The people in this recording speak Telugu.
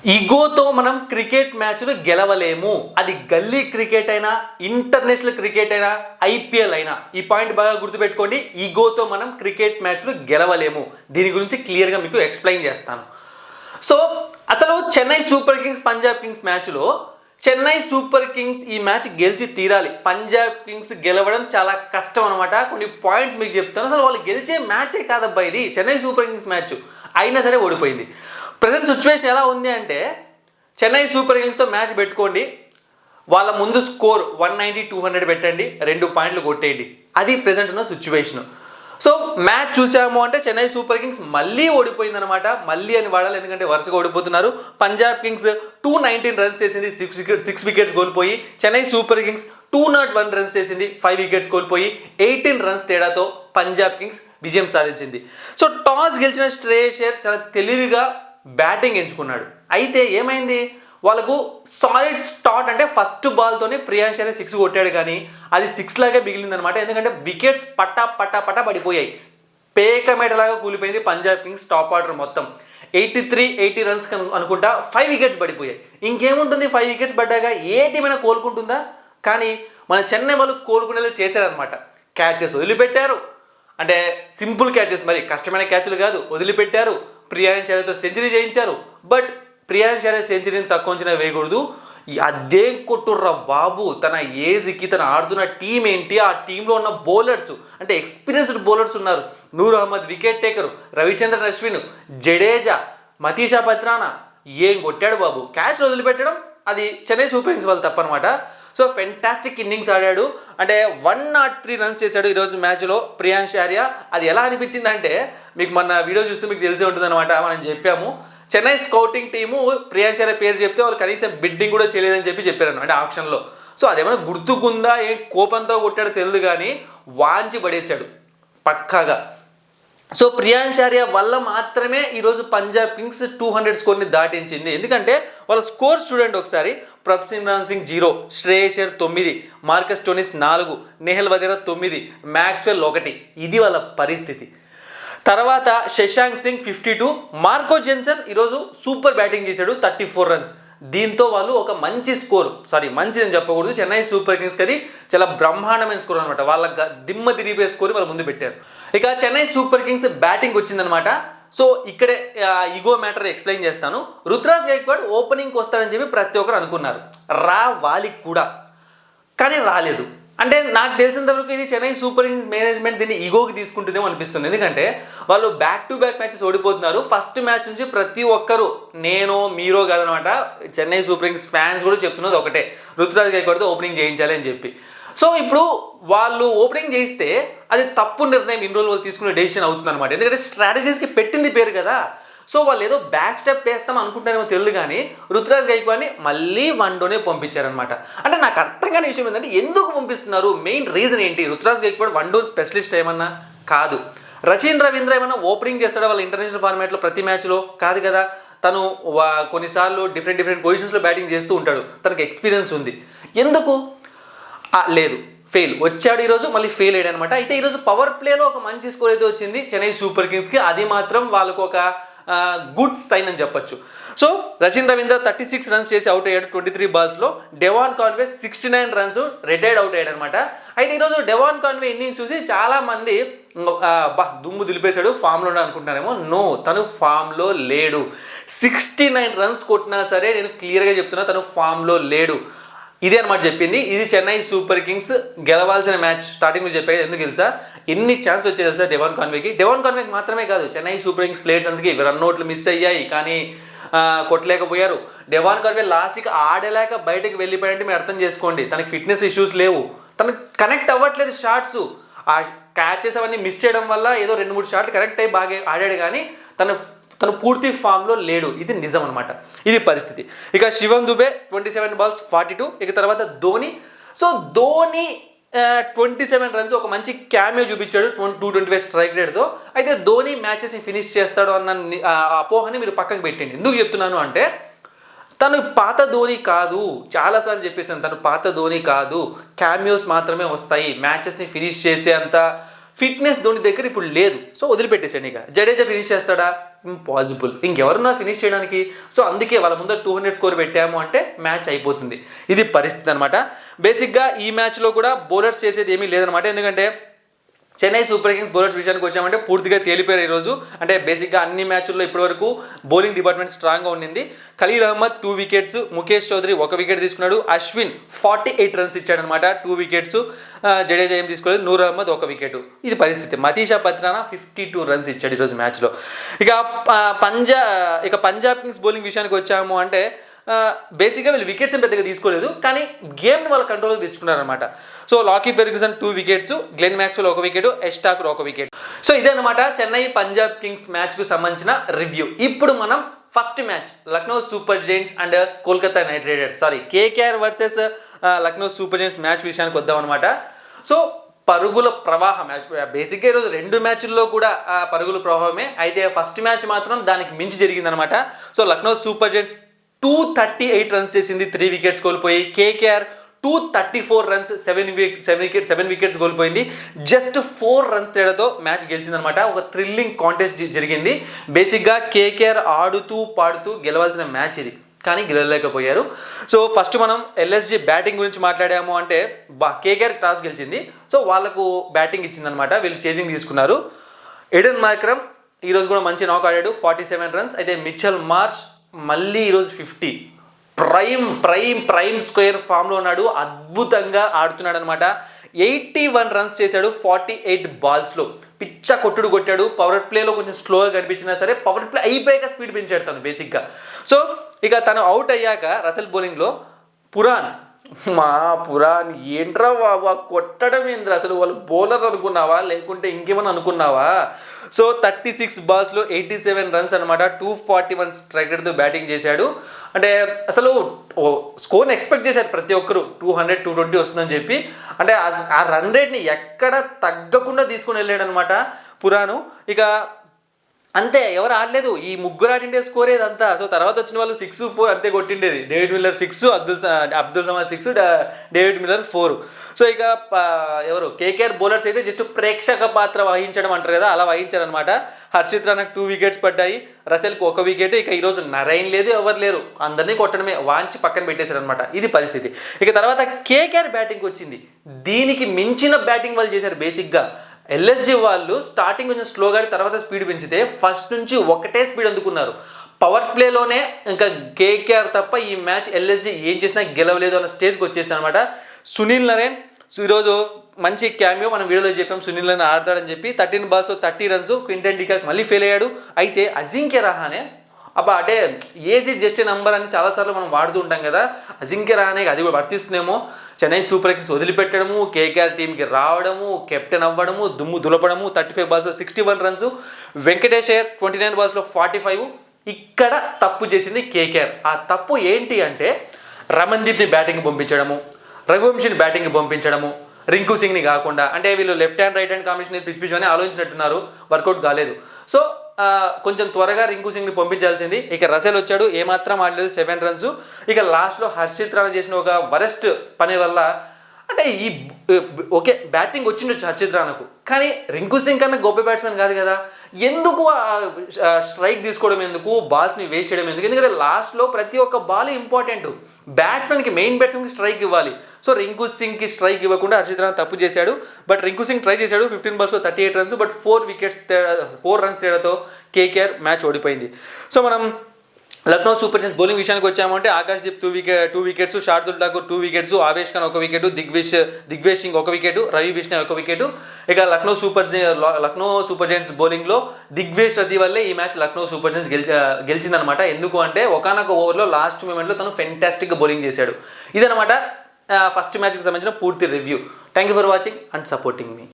ఈగోతో మనం క్రికెట్ మ్యాచ్లు గెలవలేము. అది గల్లీ క్రికెట్ అయినా, ఇంటర్నేషనల్ క్రికెట్ అయినా, ఐపీఎల్ అయినా. ఈ పాయింట్ బాగా గుర్తుపెట్టుకోండి. ఈగోతో మనం క్రికెట్ మ్యాచ్లు గెలవలేము. దీని గురించి క్లియర్గా మీకు ఎక్స్ప్లెయిన్ చేస్తాను. సో అసలు Chennai super Kings Punjab Kings మ్యాచ్లో చెన్నై సూపర్ కింగ్స్ ఈ మ్యాచ్ గెలిచి తీరాలి. పంజాబ్ కింగ్స్ గెలవడం చాలా కష్టం అనమాట. కొన్ని పాయింట్స్ మీకు చెప్తాను. అసలు వాళ్ళు గెలిచే మ్యాచే కాదబ్బా ఇది, చెన్నై సూపర్ కింగ్స్ మ్యాచ్ అయినా సరే ఓడిపోయింది. ప్రజెంట్ సిచ్యువేషన్ ఎలా ఉంది అంటే, చెన్నై సూపర్ కింగ్స్తో మ్యాచ్ పెట్టుకోండి, వాళ్ళ ముందు స్కోర్ 190 200 పెట్టండి, 2 పాయింట్లు కొట్టేయండి. అది ప్రజెంట్ ఉన్న సిచ్యువేషన్. సో మ్యాచ్ చూసాము అంటే చెన్నై సూపర్ కింగ్స్ మళ్ళీ ఓడిపోయిందనమాట. మళ్ళీ అని వాడాలి, ఎందుకంటే వరుసగా ఓడిపోతున్నారు. పంజాబ్ కింగ్స్ 219 రన్స్ చేసింది, 6 వికెట్స్ కోల్పోయి. చెన్నై సూపర్ కింగ్స్ 201 రన్స్ చేసింది, 5 వికెట్స్ కోల్పోయి. 18 రన్స్ తేడాతో పంజాబ్ కింగ్స్ విజయం సాధించింది. సో టాస్ గెలిచిన శ్రేయస్ అయ్యర్ చాలా తెలివిగా బ్యాటింగ్ ఎంచుకున్నాడు. అయితే ఏమైంది, వాళ్ళకు సాలిడ్ స్టార్ట్ అంటే ఫస్ట్ బాల్తోనే ప్రియాంష్ అనే 6 కొట్టాడు, కానీ అది 6 లాగే మిగిలిందనమాట. ఎందుకంటే వికెట్స్ పట్టా పడిపోయాయి. పేకమేటలాగా కూలిపోయింది పంజాబ్ కింగ్స్ టాప్ ఆర్డర్ మొత్తం. 80 రన్స్ అనుకుంటా 5 వికెట్స్ పడిపోయాయి. ఇంకేముంటుంది, 5 వికెట్స్ పడ్డాక ఏ టీం అయినా కోలుకుంటుందా? కానీ మన చెన్నై వాళ్ళు కోలుకునేలా చేశారనమాట. క్యాచెస్ వదిలిపెట్టారు, అంటే సింపుల్ క్యాచెస్, మరి కష్టమైన క్యాచ్లు కాదు, వదిలిపెట్టారు. ప్రియాంష్ అయ్యర్తో సెంచరీ చేయించారు. బట్ ప్రియాంష్ అయ్యర్ సెంచరీని తక్కువ అంచనా వేయకూడదు. అదేం కొట్టుర్రా బాబు, తన ఏజ్కి తను ఆడుతున్న టీం ఏంటి, ఆ టీంలో ఉన్న బౌలర్స్ అంటే ఎక్స్పీరియన్స్డ్ బౌలర్స్ ఉన్నారు. నూర్ అహ్మద్ వికెట్ టేకర్, రవిచంద్రన్ అశ్విన్, జడేజా, మతీషా పత్రానా, ఏం కొట్టాడు బాబు. క్యాచ్ వదిలిపెట్టడం అది చెన్నై సూపర్ కింగ్స్ వాళ్ళు తప్పనమాట. సో ఫెంటాస్టిక్ ఇన్నింగ్స్ ఆడాడు, అంటే 103 రన్స్ చేశాడు ఈరోజు మ్యాచ్లో ప్రియాంష్ ఆర్య. అది ఎలా అనిపించింది అంటే, మీకు మన వీడియో చూస్తే మీకు తెలిసే ఉంటుంది అనమాట. మనం చెప్పాము, చెన్నై స్కౌటింగ్ టీము ప్రియాంష్ ఆర్య పేరు చెప్తే వాళ్ళు కనీసం బిడ్డింగ్ కూడా చేయలేదని చెప్పారు అంటే ఆప్షన్లో. సో అదేమైనా గుర్తుకుందా, ఏం కోపంతో కొట్టాడో తెలియదు, కానీ వాంచి పడేశాడు పక్కాగా. సో ప్రియాంష్ ఆర్య వల్ల మాత్రమే ఈరోజు పంజాబ్ కింగ్స్ 200 స్కోర్ని దాటించింది. ఎందుకంటే వాళ్ళ స్కోర్స్ చూడండి ఒకసారి. Prabhsimran Singh 0, Shreyas Iyer 9, Marcus Stoinis 4, Nehal Wadhera 9, Maxwell 1. ఇది వాళ్ళ పరిస్థితి. తర్వాత శశాంక్ సింగ్ 52, మార్కో జెన్సన్ ఈరోజు సూపర్ బ్యాటింగ్ చేశాడు, 34 రన్స్. దీంతో వాళ్ళు ఒక మంచి స్కోర్, మంచిదని చెప్పకూడదు, చెన్నై సూపర్ కింగ్స్కి అది చాలా బ్రహ్మాండమైన స్కోర్ అనమాట. వాళ్ళ దిమ్మ తిరిగిపోయే స్కోర్ వాళ్ళ ముందు పెట్టారు. ఇక చెన్నై సూపర్ కింగ్స్ బ్యాటింగ్ వచ్చిందనమాట. సో ఇక్కడే ఈగో మ్యాటర్ ఎక్స్ప్లెయిన్ చేస్తాను. రుతురాజ్ గైక్వాడ్ ఓపెనింగ్కి వస్తాడని చెప్పి ప్రతి ఒక్కరు అనుకున్నారు, రావాలి కూడా, కానీ రాలేదు. అంటే నాకు తెలిసినంతవరకు ఇది చెన్నై సూపర్ కింగ్స్ మేనేజ్మెంట్ దీన్ని ఈగోకి తీసుకుంటుందేమో అనిపిస్తుంది. ఎందుకంటే వాళ్ళు బ్యాక్ టు బ్యాక్ మ్యాచెస్ ఓడిపోతున్నారు. ఫస్ట్ మ్యాచ్ నుంచి ప్రతి ఒక్కరు, నేను మీరో కాదనమాట, చెన్నై సూపర్ కింగ్స్ ఫ్యాన్స్ కూడా చెప్తున్నది ఒకటే, రుతురాజ్ గైక్వాడ్తో ఓపెనింగ్ చేయించాలి అని చెప్పి. సో ఇప్పుడు వాళ్ళు ఓపెనింగ్ చేయిస్తే అది తప్పు నిర్ణయం, ఇన్ని రోజులు వాళ్ళు తీసుకునే డెసిషన్ అవుతుంది అనమాట. ఎందుకంటే స్ట్రాటజీస్కి పెట్టింది పేరు కదా. సో వాళ్ళు ఏదో బ్యాక్ స్టెప్ వేస్తాం అనుకుంటారేమో తెలియదు, కానీ రుతురాజ్ గైక్వాడ్ని మళ్ళీ వన్డోనే పంపించారనమాట. అంటే నాకు అర్థం కాని విషయం ఏంటంటే, ఎందుకు పంపిస్తున్నారు, మెయిన్ రీజన్ ఏంటి? రుతురాజ్ గైక్వాడ్ వన్డోన్ స్పెషలిస్ట్ ఏమన్నా కాదు. రచిన్ రవీంద్ర ఏమన్నా ఓపెనింగ్ చేస్తాడా వాళ్ళ ఇంటర్నేషనల్ ఫార్మాట్లో ప్రతి మ్యాచ్లో? కాదు కదా. తను కొన్నిసార్లు డిఫరెంట్ పొజిషన్స్లో బ్యాటింగ్ చేస్తూ ఉంటాడు, తనకు ఎక్స్పీరియన్స్ ఉంది. ఎందుకు లేదు, ఫెయిల్ వచ్చాడు ఈరోజు, మళ్ళీ ఫెయిల్ అయ్యాడు అనమాట. అయితే ఈరోజు పవర్ ప్లేలో ఒక మంచి స్కోర్ అయితే వచ్చింది చెన్నై సూపర్ కింగ్స్కి. అది మాత్రం వాళ్ళకు ఒక గుడ్ సైన్ అని చెప్పొచ్చు. సో రచిన్ రవీంద్ర 36 రన్స్ చేసి అవుట్ అయ్యాడు 23 బాల్స్లో. డెవాన్ కాన్వే 69 రన్స్ రెడైడ్ అవుట్ అయ్యాడు అనమాట. అయితే ఈరోజు డెవాన్ కాన్వే ఇన్నింగ్స్ చూసి చాలామంది దుమ్ము దులిపేశాడు, ఫామ్లో అనుకుంటున్నారేమో. నో, తను ఫామ్లో లేడు. 69 రన్స్ కొట్టినా సరే నేను క్లియర్గా చెప్తున్నా, తను ఫామ్లో లేడు. ఇదే అనమాట చెప్పింది. ఇది చెన్నై సూపర్ కింగ్స్ గెలవాల్సిన మ్యాచ్. స్టార్టింగ్లో చెప్పేది ఎందుకు తెలుసా, ఎన్ని ఛాన్స్ వచ్చాయి తెలుసా డెవాన్ కాన్వేకి మాత్రమే కాదు, చెన్నై సూపర్ కింగ్స్ ప్లేయర్స్ అందరికీ రన్అట్లు మిస్ అయ్యాయి, కానీ కొట్టలేకపోయారు. డెవాన్ కాన్వే లాస్ట్కి ఆడలేక బయటకు వెళ్ళిపోయాడంటే మీరు అర్థం చేసుకోండి, తనకి ఫిట్నెస్ ఇష్యూస్ లేవు, తనకు కనెక్ట్ అవ్వట్లేదు షాట్స్. ఆ క్యాచెస్ అవన్నీ మిస్ చేయడం వల్ల ఏదో 2-3 షాట్లు కనెక్ట్ అయ్యి బాగా ఆడాడు, కానీ తను పూర్తి ఫామ్లో లేడు. ఇది నిజం అనమాట, ఇది పరిస్థితి. ఇక శివం దుబే 27 బాల్స్ 42. ఇక తర్వాత ధోని. సో ధోని 27 రన్స్ ఒక మంచి క్యామియో చూపించాడు 225 స్ట్రైక్ రేట్తో. అయితే ధోని మ్యాచెస్ని ఫినిష్ చేస్తాడు అన్న అపోహని మీరు పక్కకు పెట్టండి. ఎందుకు చెప్తున్నాను అంటే, తను పాత ధోని కాదు, చాలాసార్లు చెప్పేసాను, తను పాత ధోని కాదు. క్యామియోస్ మాత్రమే వస్తాయి, మ్యాచెస్ని ఫినిష్ చేసే అంత ఫిట్నెస్ ధోని దగ్గర ఇప్పుడు లేదు, సో వదిలిపెట్టేసాడు. ఇక జడేజా ఫినిష్ చేస్తాడా? ఇంపాసిబుల్. ఇంకెవరున్నా ఫినిష్ చేయడానికి? సో అందుకే వాళ్ళ ముందర 200 స్కోర్ పెట్టాము అంటే మ్యాచ్ అయిపోతుంది. ఇది పరిస్థితి అనమాట. బేసిక్గా ఈ మ్యాచ్లో కూడా బౌలర్స్ చేసేది ఏమీ లేదనమాట. ఎందుకంటే చెన్నై సూపర్ కింగ్స్ బౌలర్స్ విషయానికి వచ్చామంటే పూర్తిగా తేలిపోయారు ఈరోజు. అంటే బేసిక్గా అన్ని మ్యాచ్ల్లో ఇప్పటివరకు బౌలింగ్ డిపార్ట్మెంట్ స్ట్రాంగ్గా ఉండింది. ఖలీల్ అహ్మద్ 2 వికెట్స్, ముఖేష్ చౌదరి 1 వికెట్ తీసుకున్నాడు, అశ్విన్ 48 రన్స్ ఇచ్చాడనమాట, 2 వికెట్స్. జడేజా ఏం తీసుకోలేదు, నూర్ అహ్మద్ 1 వికెట్. ఇది పరిస్థితి. మతీషా పత్రానా 52 రన్స్ ఇచ్చాడు ఈరోజు మ్యాచ్లో. ఇక పంజాబ్ కింగ్స్ బౌలింగ్ విషయానికి వచ్చాము అంటే బేసిక్గా వీళ్ళు వికెట్స్ ఏం పెద్దగా తీసుకోలేదు, కానీ గేమ్ని వాళ్ళ కంట్రోల్కి తెచ్చుకున్నారనమాట. So Lockie Ferguson 2 wickets, Glenn Maxwell 1 wicket, ఎస్టాకర్ 1 వికెట్. సో ఇదే అనమాట చెన్నై పంజాబ్ కింగ్స్ మ్యాచ్కు సంబంధించిన రివ్యూ. ఇప్పుడు మనం first match Lucknow super Giants and Kolkata night riders KKR versus Lucknow super Giants match విషయానికి వద్దాం అనమాట. సో పరుగుల ప్రవాహం బేసిక్గా ఈరోజు 2 మ్యాచ్ల్లో కూడా పరుగుల ప్రవాహమే, అయితే ఫస్ట్ మ్యాచ్ మాత్రం దానికి మించి జరిగిందనమాట. So Lucknow super Giants 238 runs చేసింది, 3 వికెట్స్ కోల్పోయి. కేకేఆర్ 234 రన్స్, 7 వికెట్స్ కోల్పోయింది. జస్ట్ 4 రన్స్ తేడాతో మ్యాచ్ గెలిచిందనమాట. ఒక థ్రిల్లింగ్ కాంటెస్ట్ జరిగింది. బేసిక్గా కేకేఆర్ ఆడుతూ పాడుతూ గెలవాల్సిన మ్యాచ్ ఇది, కానీ గెలవలేకపోయారు. సో ఫస్ట్ మనం ఎల్ఎస్జి బ్యాటింగ్ గురించి మాట్లాడాము అంటే కేకేఆర్ టాస్ గెలిచింది, సో వాళ్ళకు బ్యాటింగ్ ఇచ్చిందనమాట. వీళ్ళు చేసింగ్ తీసుకున్నారు. ఎడెన్ మార్క్రమ్ ఈరోజు కూడా మంచి నాక్ ఆడాడు, 47 రన్స్. అయితే మిచెల్ మార్ష్ మళ్ళీ ఈరోజు 50. ప్రైమ్ స్క్వేర్ ఫామ్లో ఉన్నాడు, అద్భుతంగా ఆడుతున్నాడు అనమాట. 81 రన్స్ చేశాడు 48 బాల్స్లో. పిచ్చ కొట్టాడు. పవర్ ప్లేలో కొంచెం స్లోగా కనిపించినా సరే పవర్ ప్లే అయిపోయాక స్పీడ్ పెంచాడు తను బేసిక్గా. సో ఇక తను అవుట్ అయ్యాక రసెల్ బౌలింగ్లో పురాణ్ ఏంట్రా బాబా కొట్టడం ఏంద్ర, అసలు వాళ్ళు బౌలర్ అనుకున్నావా లేకుంటే ఇంకేమన్నా అనుకున్నావా? సో 36 బాల్స్లో 87 రన్స్ అనమాట, 241 స్ట్రైక్ రేట్తో బ్యాటింగ్ చేశాడు. అంటే అసలు స్కోర్ని ఎక్స్పెక్ట్ చేశారు ప్రతి ఒక్కరు, 200 220 వస్తుందని చెప్పి. అంటే ఆ రన్ రేట్ని ఎక్కడ తగ్గకుండా తీసుకుని వెళ్ళాడు అనమాట పురాణు. ఇక అంతే, ఎవరు ఆడలేదు, ఈ ముగ్గురు ఆడిండే స్కోర్ ఏదంతా. సో తర్వాత వచ్చిన వాళ్ళు 6 4 అంతే కొట్టిండేది. David Miller 6, Abdul Samad 6, David Miller 4. So ఇక ఎవరు కేకేఆర్ బౌలర్స్ అయితే జస్ట్ ప్రేక్షక పాత్ర వహించడం అంటారు కదా, అలా వహించారనమాట. హర్షిత్ రాణాకు 2 వికెట్స్ పడ్డాయి, రసెల్కి 1 వికెట్. ఇక ఈరోజు నరైన్ లేదు, ఎవరు లేరు, అందరినీ కొట్టడమే, వాంచి పక్కన పెట్టేశారు అనమాట. ఇది పరిస్థితి. ఇక తర్వాత కేకేఆర్ బ్యాటింగ్ వచ్చింది, దీనికి మించిన బ్యాటింగ్ వాళ్ళు చేశారు. బేసిక్గా ఎల్ఎస్జి వాళ్ళు స్టార్టింగ్ కొంచెం స్లోగా ఆడి తర్వాత స్పీడ్ పెంచితే ఫస్ట్ నుంచి ఒకటే స్పీడ్ అందుకున్నారు. పవర్ ప్లేలోనే ఇంకా కేకేఆర్ తప్ప ఈ మ్యాచ్ ఎల్ఎస్జి ఏం చేసినా గెలవలేదు అన్న స్టేజ్కి వచ్చేసింది అనమాట. సునీల్ నరేన్ ఈరోజు మంచి క్యామియో మనం వీడియోలో చెప్పాం, సునీల్ నరేన్ ఆడతాడని చెప్పి. 13 బాల్స్లో 30 రన్స్, క్వింటన్ డికాక్ మళ్ళీ ఫెయిల్ అయ్యాడు. అయితే అజింక్య రహానే అంటే age is just a number అని చాలాసార్లు మనం వాడుతూ ఉంటాం కదా, అజింక్య రహానేకి అది కూడా వర్తిస్తుందేమో. చెన్నై సూపర్ కింగ్స్ వదిలిపెట్టడము, కేకేఆర్ టీంకి రావడము, కెప్టెన్ అవ్వడము, దుమ్ము దులపడము. 35 బాల్స్లో 61 రన్స్, వెంకటేష్ అయ్యర్ 29 బాల్స్లో 45. ఇక్కడ తప్పు చేసింది కేకేఆర్. ఆ తప్పు ఏంటి అంటే రమన్దీప్ని బ్యాటింగ్ పంపించడము, రఘువంశీని బ్యాటింగ్ పంపించడము, రింకు సింగ్ని కాకుండా. అంటే వీళ్ళు left hand right hand combination pitch అని ఆలోచించినట్టున్నారు, వర్కౌట్ కాలేదు. సో కొంచెం త్వరగా రింకు సింగ్ని పంపించాల్సింది. ఇక రసెల్ వచ్చాడు, ఏమాత్రం ఆడలేదు, 7 రన్స్. ఇక లాస్ట్లో హర్షిత్ రాణా చేసిన ఒక వరెస్ట్ పని వల్ల, అంటే ఓకే బ్యాటింగ్ వచ్చిండొచ్చు హర్షిత్ రాణాకు, కానీ రింకు సింగ్ కన్నా గొప్ప బ్యాట్స్మెన్ కాదు కదా, ఎందుకు స్ట్రైక్ తీసుకోవడం ఎందుకు, బాల్స్ని వేస్ట్ చేయడం ఎందుకు? ఎందుకంటే లాస్ట్లో ప్రతి ఒక్క బాల్ ఇంపార్టెంట్, బ్యాట్స్మెన్కి మెయిన్ బ్యాట్స్మెన్కి స్ట్రైక్ ఇవ్వాలి. సో రింకు సింగ్కి స్ట్రైక్ ఇవ్వకుండా హర్షిత్ రాణా తప్పు చేశాడు. బట్ రింకు సింగ్ ట్రై చేశాడు, 15 బాల్స్లో 38 రన్స్, బట్ 4 రన్స్ తేడాతో కేకేఆర్ మ్యాచ్ ఓడిపోయింది. సో మనం లక్నో సూపర్ జైంట్స్ బౌలింగ్ విషయానికి వచ్చామంటే Akash Deep 2 wickets, Shardul Thakur 2 wickets, Avesh Khan 1 wicket, Digvesh Singh 1 wicket, Ravi Bishnoi 1 wicket. ఇక లక్నో సూపర్ జైంట్స్ బౌలింగ్లో దిగ్వేష్ రది వల్లే ఈ మ్యాచ్ లక్నో సూపర్ జైంట్స్ గెలిచిందనమాట. ఎందుకు అంటే ఒకనొక ఓవర్లో లాస్ట్ మూమెంట్లో తను ఫెంటాస్టిక్గా బౌలింగ్ చేశాడు. ఇదనమాట ఫస్ట్ మ్యాచ్కి సంబంధించిన పూర్తి review. Thank you for watching and supporting me.